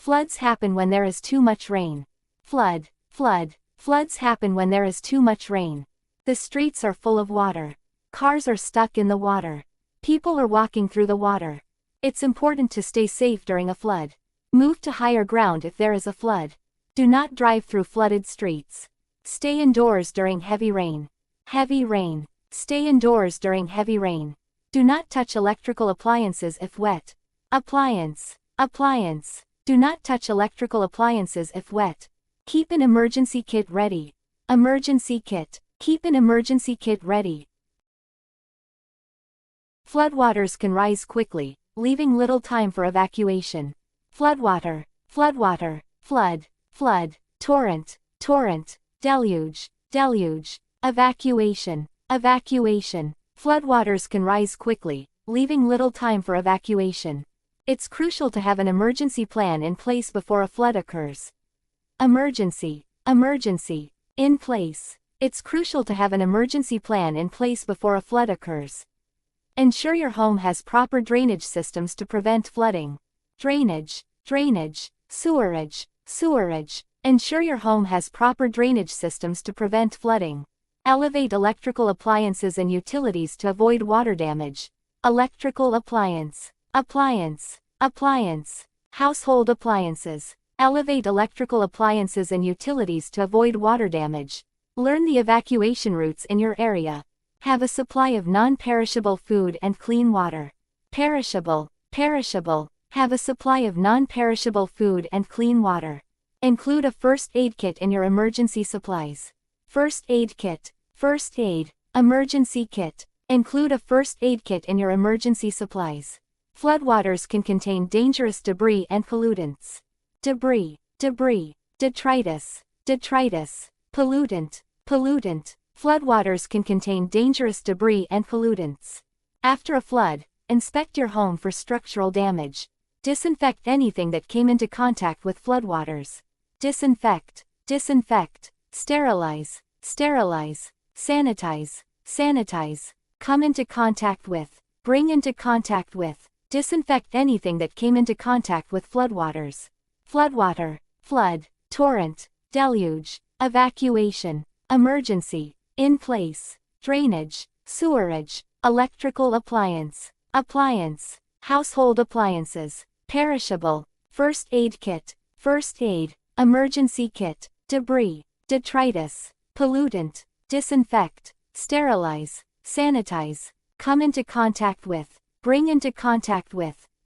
Floods happen when there is too much rain. Flood, flood. Floods happen when there is too much rain. The streets are full of water. Cars are stuck in the water. People are walking through the water. It's important to stay safe during a flood. Move to higher ground if there is a flood. Do not drive through flooded streets. Stay indoors during heavy rain. Heavy rain. Stay indoors during heavy rain. Do not touch electrical appliances if wet. Appliance. Appliance. Do not touch electrical appliances if wet. Keep an emergency kit ready. Emergency kit. Keep an emergency kit ready. Floodwaters can rise quickly, leaving little time for evacuation. Floodwater, floodwater, flood, flood, torrent, torrent, deluge, deluge, evacuation, evacuation. Floodwaters can rise quickly, leaving little time for evacuation. It's crucial to have an emergency plan in place before a flood occurs. Emergency, emergency, in place. It's crucial to have an emergency plan in place before a flood occurs. Ensure your home has proper drainage systems to prevent flooding. Drainage, drainage, sewerage, sewerage. Ensure your home has proper drainage systems to prevent flooding. Elevate electrical appliances and utilities to avoid water damage. Electrical appliance, appliance, appliance. Household appliances. Elevate electrical appliances and utilities to avoid water damage. Learn the evacuation routes in your area. Have a supply of non-perishable food and clean water. Perishable, perishable. Have a supply of non-perishable food and clean water. Include a first aid kit in your emergency supplies. First aid kit, first aid, emergency kit. Include a first aid kit in your emergency supplies. Floodwaters can contain dangerous debris and pollutants. Debris, debris, detritus, detritus, pollutant, pollutant. Floodwaters can contain dangerous debris and pollutants. After a flood, inspect your home for structural damage. Disinfect anything that came into contact with floodwaters. Disinfect, disinfect, sterilize, sterilize, sanitize, sanitize, come into contact with, bring into contact with. Disinfect anything that came into contact with floodwaters. Floodwater, flood, torrent, deluge, evacuation, emergency, in place, drainage, sewerage, electrical appliance, appliance, household appliances, perishable, first aid kit, first aid, emergency kit, debris, detritus, pollutant, disinfect, sterilize, sanitize, come into contact with, bring into contact with.